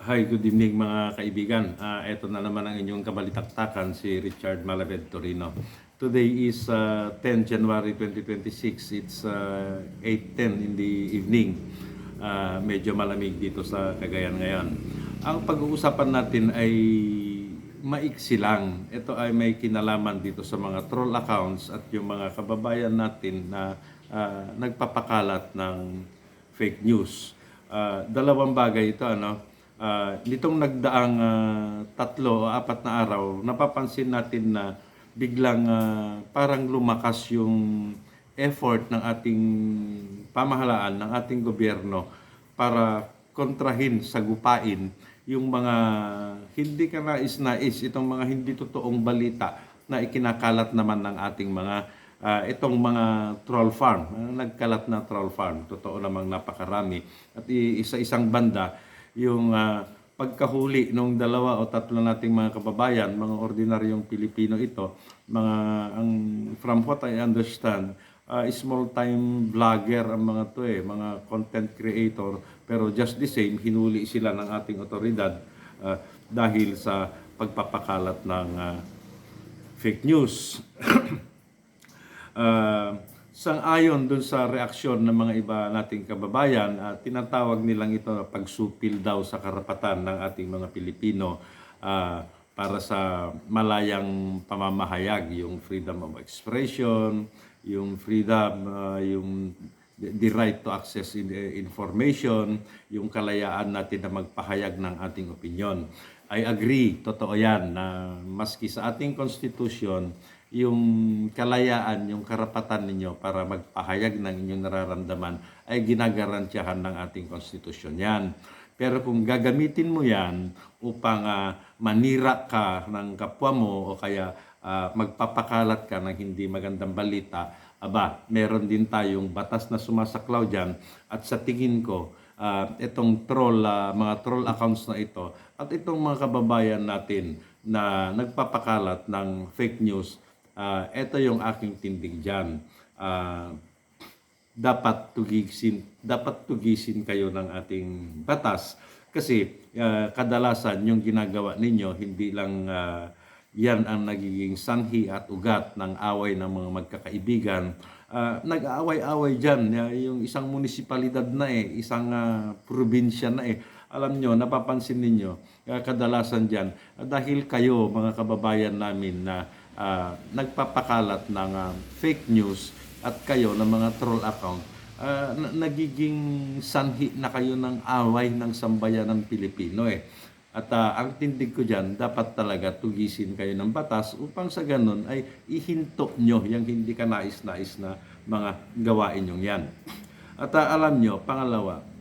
Hi, good evening mga kaibigan. Ito na naman ang inyong kabalitaktakan, si Richard Malabed Torino. Today is 10 January 2026. It's 8:10 in the evening. Medyo malamig dito sa Cagayan ngayon. Ang pag-uusapan natin ay maiksi lang. Ito ay may kinalaman dito sa mga troll accounts at yung mga kababayan natin na nagpapakalat ng fake news. Dalawang bagay ito, ano? Nitong nagdaang 3 o 4 na araw, napapansin natin na biglang parang lumakas yung effort ng ating pamahalaan, ng ating gobyerno para kontrahin, sagupain yung mga hindi kanais-nais, itong mga hindi totoong balita na ikinakalat naman ng ating mga itong mga troll farm. Nagkalat na troll farm, totoo namang napakarami. At isa-isang banda, yung pagkahuli ng 2 o 3 nating mga kababayan, mga ordinaryong Pilipino ito, from what I understand, small-time vlogger ang mga to mga content creator, pero just the same, hinuli sila ng ating otoridad dahil sa pagpapakalat ng fake news. Sang-ayon dun sa reaksyon ng mga iba nating kababayan, tinatawag nilang ito pagsupil daw sa karapatan ng ating mga Pilipino para sa malayang pamamahayag, yung freedom of expression, yung freedom, yung the right to access information, yung kalayaan natin na magpahayag ng ating opinion. I agree, totoo yan, na maski sa ating constitution, yung kalayaan, yung karapatan ninyo para magpahayag ng inyong nararamdaman ay ginagarantiyahan ng ating konstitusyon yan. Pero kung gagamitin mo yan upang manira ka ng kapwa mo o kaya magpapakalat ka ng hindi magandang balita, meron din tayong batas na sumasaklaw dyan. At sa tingin ko, itong mga troll accounts na ito at itong mga kababayan natin na nagpapakalat ng fake news, ito yung aking tindig dyan. Dapat tugisin kayo ng ating batas kasi kadalasan yung ginagawa ninyo, hindi lang yan ang nagiging sanhi at ugat ng away ng mga magkakaibigan. Nag-aaway-away dyan, yung isang munisipalidad na isang probinsya na Alam nyo, napapansin ninyo, kadalasan dyan, dahil kayo mga kababayan namin na nagpapakalat ng fake news at kayo ng mga troll account, nagiging sanhi na kayo ng away ng sambayanang Pilipino At ang tindig ko dyan, dapat talaga tugisin kayo ng batas upang sa ganun ay ihinto nyo yung hindi ka nais-nais na mga gawain nyo yan. At alam nyo, pangalawa,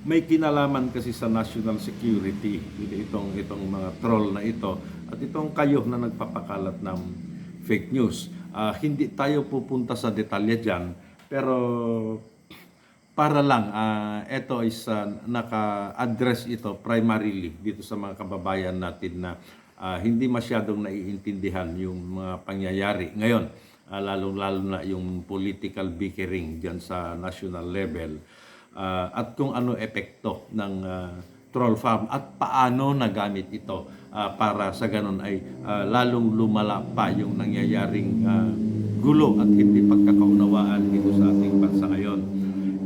may kinalaman kasi sa national security itong mga troll na ito at itong kayo na nagpapakalat ng fake news. Hindi tayo pupunta sa detalye dyan, pero para lang, ito is naka-address ito primarily dito sa mga kababayan natin na hindi masyadong naiintindihan yung mga pangyayari ngayon, lalong-lalo na yung political bickering dyan sa national level. At kung ano epekto ng troll farm at paano nagamit ito para sa ganun ay lalong lumala pa yung nangyayaring gulo at hindi pagkakaunawaan dito sa ating bansa ngayon.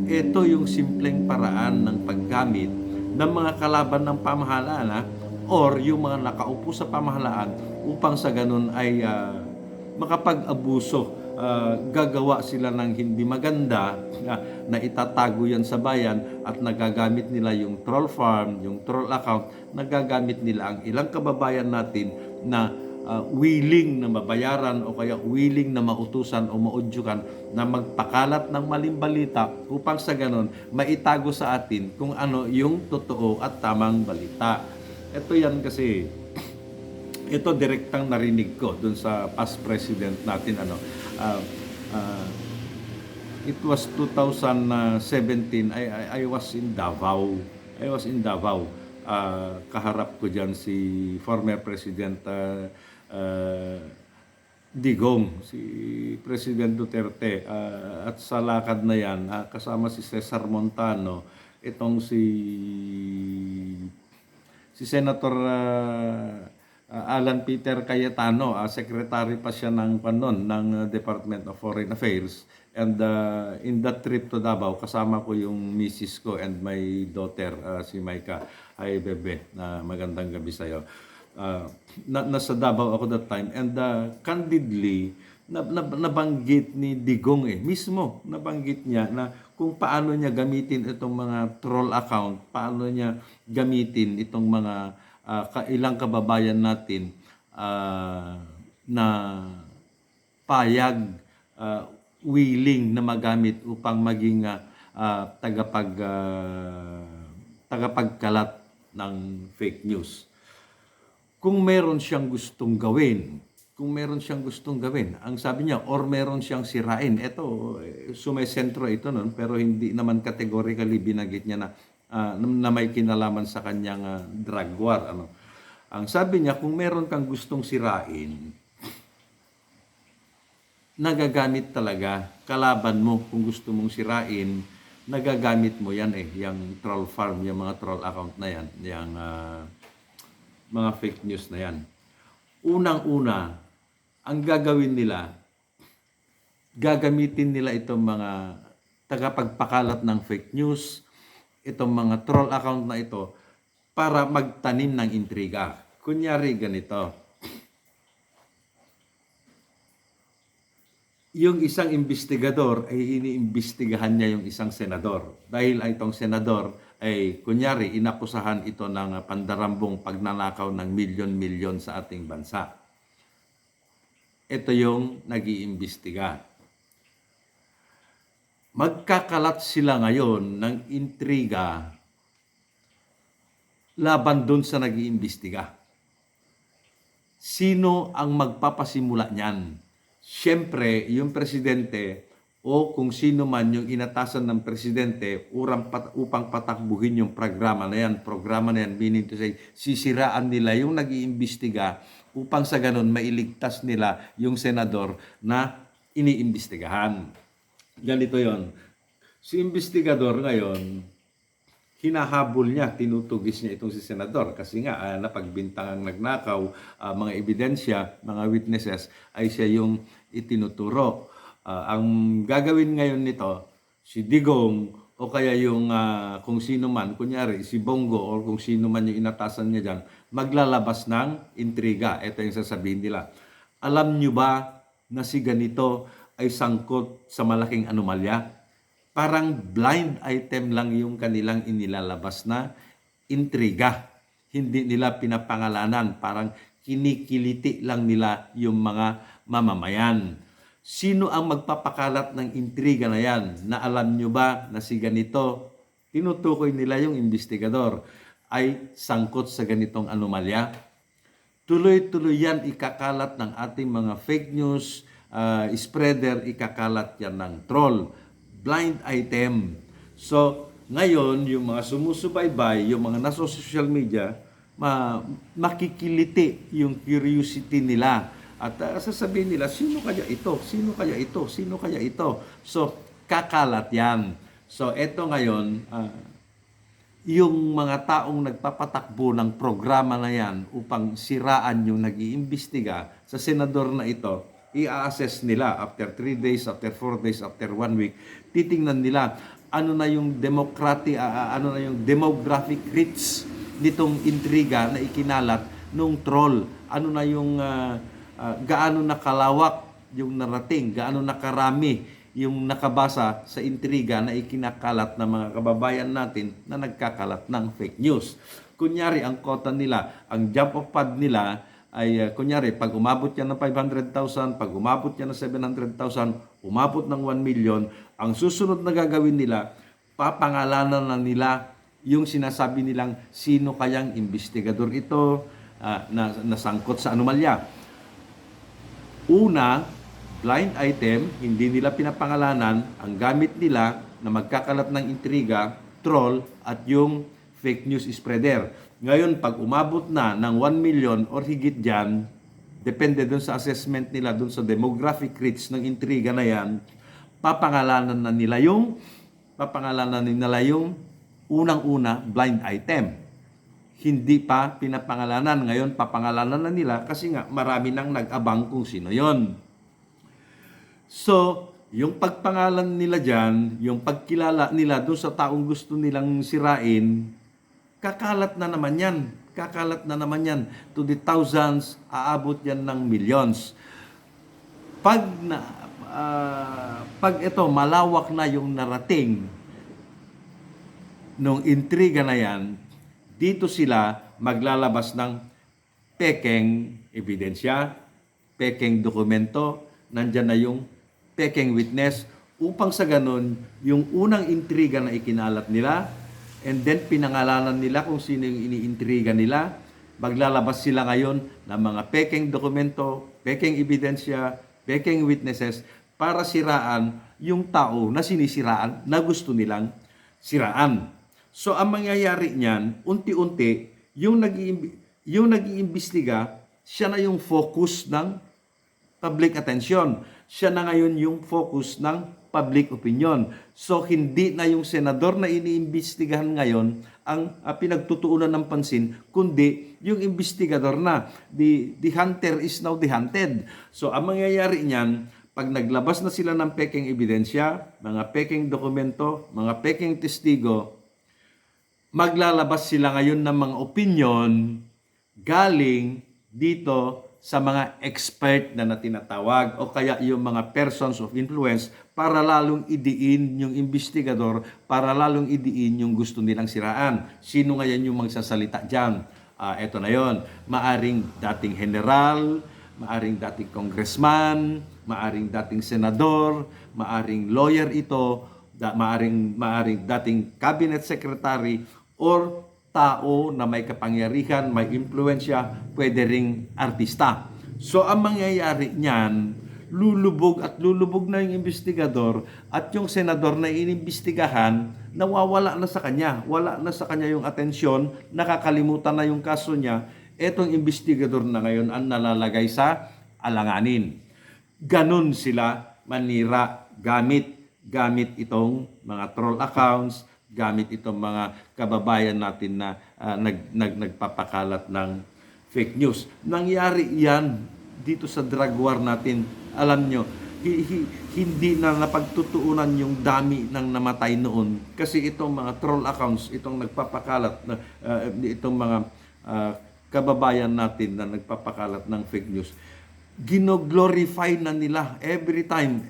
Ito yung simpleng paraan ng paggamit ng mga kalaban ng pamahalaan or yung mga nakaupo sa pamahalaan upang sa ganun ay makapag-abuso. Gagawa sila ng hindi maganda na itatago yan sa bayan at nagagamit nila yung troll farm, yung troll account, nagagamit nila ang ilang kababayan natin na willing na mabayaran o kaya willing na mautusan o maudyukan na magpakalat ng maling balita upang sa ganon maitago sa atin kung ano yung totoo at tamang balita. Ito yan kasi, ito direktang narinig ko dun sa past president natin it was 2017. I was in Davao. Kaharap ko diyan si former President Digong, si President Duterte, at sa lakad na yan kasama si Cesar Montano, itong si si Senator Alan Peter Cayetano, secretary pa siya ng panon ng Department of Foreign Affairs. And in that trip to Davao, kasama ko yung misis ko and my daughter, si Maika. Hi, Bebe. Magandang gabi sa'yo. Nasa Davao ako that time. And candidly, nabanggit ni Digong mismo, nabanggit niya na kung paano niya gamitin itong mga troll account, paano niya gamitin itong mga ilang kababayan natin na payag, willing na magamit upang maging tagapagkalat ng fake news. Kung meron siyang gustong gawin, ang sabi niya, or meron siyang sirain, ito, sumesentro ito nun, pero hindi naman categorically binanggit niya na may kinalaman sa kanyang drug war. Ang sabi niya, kung meron kang gustong sirain, nagagamit talaga, kalaban mo kung gusto mong sirain, nagagamit mo yan yung troll farm, yung mga troll account na yan, yung mga fake news na yan. Unang-una, ang gagawin nila, gagamitin nila itong mga tagapagpakalat ng fake news, itong mga troll account na ito, para magtanim ng intriga. Kunyari ganito, yung isang investigador ay iniimbestigahan niya yung isang senador. Dahil itong senador ay kunyari inakusahan ito ng pandarambong pagnanakaw ng milyon-milyon sa ating bansa. Ito yung nag-iimbestiga. Magkakalat sila ngayon ng intriga laban dun sa nag-iimbestiga. Sino ang magpapasimula niyan? Siyempre, yung presidente o kung sino man yung inatasan ng presidente upang patakbuhin yung programa na yan, meaning to say, sisiraan nila yung nag-iimbestiga upang sa ganun mailigtas nila yung senador na iniimbestigahan. Ganito yon. Si investigador ngayon, hinahabol niya, tinutugis niya itong si senador kasi nga napagbintangang nagnakaw, mga ebidensya, mga witnesses ay siya yung itinuturo. Ang gagawin ngayon nito, si Digong o kaya yung kung sino man, kunyari si Bongo o kung sino man yung inatasan niya dyan, maglalabas ng intriga. Ito yung sasabihin nila. Alam nyo ba na si ganito ay sangkot sa malaking anomalya? Parang blind item lang yung kanilang inilalabas na intriga. Hindi nila pinapangalanan. Parang kinikiliti lang nila yung mga mamamayan. Sino ang magpapakalat ng intriga na yan? Na alam nyo ba na si ganito, tinutukoy nila yung investigador, ay sangkot sa ganitong anomalya? Tuloy-tuloy yan ikakalat ng ating mga fake news, spreader, ikakalat yan ng troll. Blind item. So, ngayon, yung mga sumusubaybay, yung mga nasa social media, makikiliti yung curiosity nila. At sasabihin nila, sino kaya ito? Sino kaya ito? Sino kaya ito? So, kakalat yan. So, eto ngayon, yung mga taong nagpapatakbo ng programa na yan upang siraan yung nag-iimbestiga sa senador na ito, i-assess nila after 3 days, after 4 days, after 1 week, titingnan nila ano na yung demographic reach nitong intriga na ikinalat nung troll. Ano na yung gaano nakalawak yung narating, gaano nakarami yung nakabasa sa intriga na ikinakalat ng mga kababayan natin na nagkakalat ng fake news. Kunyari, ang kota nila, ang jump of pad nila ay kunyari, pag umabot yan ng 500,000, pag umabot yan ng 700,000, umabot ng 1 million, ang susunod na gagawin nila, papangalanan na nila yung sinasabi nilang sino kayang investigador ito na nasangkot sa anomalya. Una, blind item, hindi nila pinapangalanan, ang gamit nila na magkakalat ng intriga, troll, at yung fake news spreader. Ngayon, pag umabot na ng 1 million or higit dyan, depende dun sa assessment nila, dun sa demographic reach ng intriga na yan, papangalanan nila yung unang-una blind item. hindi pa pinapangalanan. Ngayon, papangalanan na nila kasi nga marami nang nag-abang kung sino yon. So, yung pagpangalan nila dyan, yung pagkilala nila doon sa taong gusto nilang sirain, kakalat na naman yan. Kakalat na naman yan. To the thousands, aabot yan ng millions. Pag ito, malawak na yung narating nung intriga na yan, dito sila maglalabas ng pekeng ebidensya, pekeng dokumento, nandyan na yung pekeng witness, upang sa ganun, yung unang intriga na ikinalat nila, and then pinangalanan nila kung sino yung iniintriga nila, maglalabas sila ngayon ng mga pekeng dokumento, pekeng ebidensya, pekeng witnesses, para siraan yung tao na sinisiraan na gusto nilang siraan. So, ang mangyayari niyan, unti-unti, yung nag-iimbestiga, siya na yung focus ng public attention. Siya na ngayon yung focus ng public opinion. So, hindi na yung senador na iniimbestigahan ngayon ang pinagtutuunan ng pansin, kundi yung investigador na. The hunter is now the hunted. So, ang mangyayari niyan, pag naglabas na sila ng pekeng ebidensya, mga pekeng dokumento, mga pekeng testigo, maglalabas sila ngayon ng mga opinion galing dito sa mga expert na tinatawag o kaya yung mga persons of influence para lalong idiin yung investigador, para lalong idiin yung gusto nilang siraan. Sino ngayon yung magsasalita dyan? Eto na yon. Maaring dating general, maaring dating congressman, maaring dating senador, maaring lawyer ito, maaring dating cabinet secretary, or tao na may kapangyarihan, may impluensya, pwede ring artista. So, ang mangyayari niyan, lulubog na yung investigador at yung senador na inimbestigahan, nawawala na sa kanya. Wala na sa kanya yung atensyon, nakakalimutan na yung kaso niya. Etong investigador na ngayon ang nalalagay sa alanganin. Ganon sila manira gamit itong mga troll accounts, gamit itong mga kababayan natin na nagpapakalat ng fake news. Nangyari yan dito sa drug war natin. Alam nyo, hindi na napagtutuunan yung dami ng namatay noon. Kasi itong mga troll accounts, itong nagpapakalat, itong mga kababayan natin na nagpapakalat ng fake news, gino-glorify na nila every time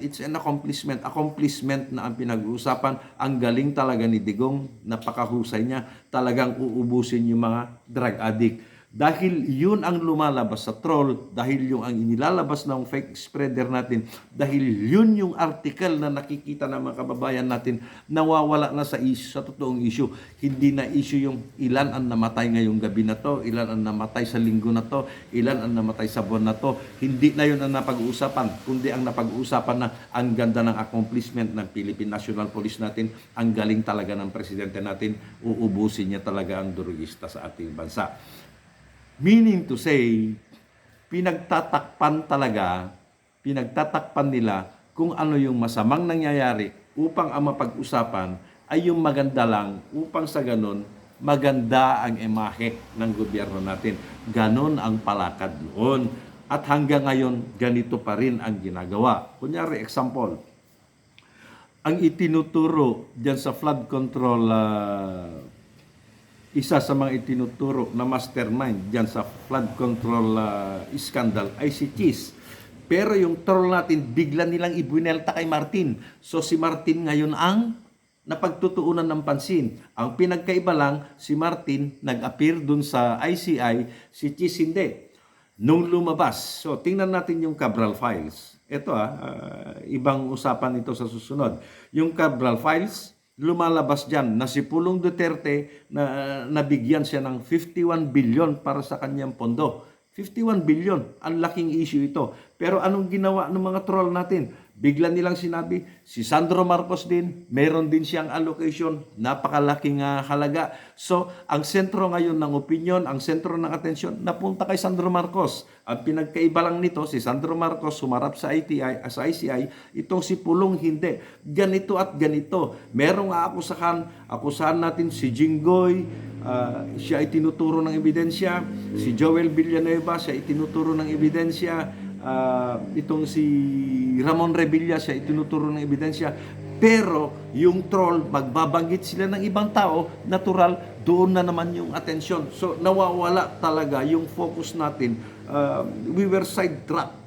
it's an accomplishment na ang pinag-uusapan. Ang galing talaga ni Digong, napakahusay niya, talagang uubusin yung mga drug addict. Dahil yun ang lumalabas sa troll, dahil yung ang inilalabas ng fake spreader natin, dahil yun yung article na nakikita ng mga kababayan natin, nawawala na sa issue, sa totoong issue. Hindi na issue yung ilan ang namatay ngayong gabi na to, ilan ang namatay sa linggo na to, ilan ang namatay sa buwan na to. Hindi na yun ang napag-uusapan, kundi ang napag-uusapan na ang ganda ng accomplishment ng Philippine National Police natin, ang galing talaga ng presidente natin, uubusin niya talaga ang durugista sa ating bansa. Meaning to say, pinagtatakpan nila kung ano yung masamang nangyayari upang ang mapag-usapan ay yung maganda lang, upang sa ganun, maganda ang imahe ng gobyerno natin. Ganon ang palakad noon. At hanggang ngayon, ganito pa rin ang ginagawa. Kunyari, example, ang itinuturo dyan sa flood control, isa sa mga itinuturo na mastermind dyan sa flood control scandal ay si Cheese. Pero yung troll natin, bigla nilang ibinelta kay Martin. So si Martin ngayon ang napagtutuunan ng pansin. Ang pinagkaiba lang, si Martin nag-appear dun sa ICI, si Cheese hindi. Nung lumabas, so tingnan natin yung Cabral Files. Ito ibang usapan ito sa susunod. Yung Cabral Files, lumalabas dyan na si Pulong Duterte na nabigyan siya ng 51 billion para sa kanyang pondo. 51 billion, ang laking issue ito. Pero anong ginawa ng mga troll natin? Bigla nilang sinabi, si Sandro Marcos din, meron din siyang allocation, napakalaking halaga. So, ang sentro ngayon ng opinion, ang sentro ng atensyon, napunta kay Sandro Marcos. Ang pinagkaiba lang nito, si Sandro Marcos sumarap sa ICI, itong si Pulong hindi. Ganito at ganito. Merong akusahan natin si Jinggoy, siya ay tinuturo ng ebidensya. Si Joel Villanueva, siya ay tinuturo ng ebidensya. Itong si Ramon Revilla, siya ay tinuturo ng ebidensya. Pero yung troll, magbabanggit sila ng ibang tao, natural, doon na naman yung atensyon. So nawawala talaga yung focus natin. We were sidetracked.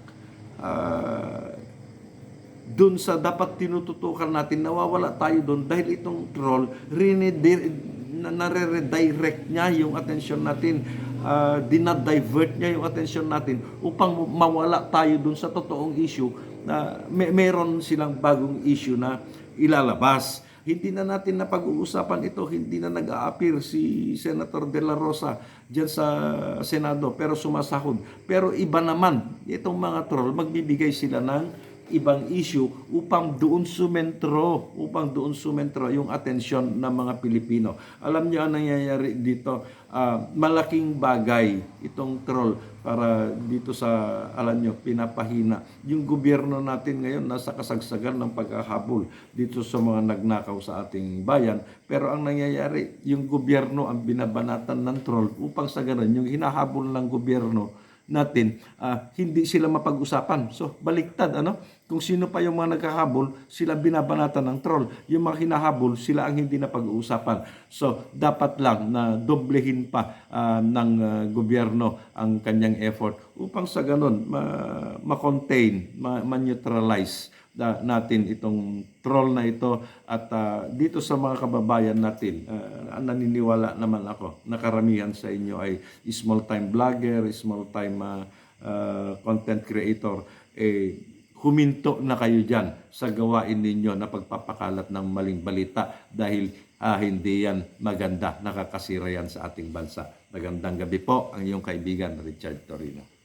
Doon sa dapat tinututukan natin, nawawala tayo doon dahil itong troll, nare-redirect niya yung atensyon natin, dinadivert niya yung atensyon natin upang mawala tayo doon sa totoong issue na meron silang bagong issue na ilalabas. Hindi na natin napag-uusapan ito, hindi na nag-a-appear si Senator De La Rosa dyan sa Senado, pero sumasahod. Pero iba naman, itong mga troll, magbibigay sila ng ibang issue upang doon sumentro yung atensyon ng mga Pilipino. Alam niyo ang nangyayari dito, malaking bagay itong troll para dito sa, alam niyo, pinapahina. Yung gobyerno natin ngayon nasa kasagsagan ng paghahabol dito sa mga nagnakaw sa ating bayan. Pero ang nangyayari, yung gobyerno ang binabanatan ng troll upang sa ganun, yung hinahabol ng gobyerno natin, hindi sila mapag-usapan. So, baliktad, ano? Kung sino pa yung mga nagkahabol, sila binabanatan ng troll. Yung mga hinahabol, sila ang hindi na pag-uusapan. So, dapat lang na doblehin pa ng gobyerno ang kanyang effort upang sa ganun, ma-contain, ma-neutralize natin itong troll na ito. At dito sa mga kababayan natin, naniniwala naman ako na karamihan sa inyo ay small-time vlogger, small-time content creator. Huminto na kayo dyan sa gawain ninyo na pagpapakalat ng maling balita dahil hindi yan maganda, nakakasira yan sa ating bansa. Magandang gabi po, ang iyong kaibigan Richard Torino.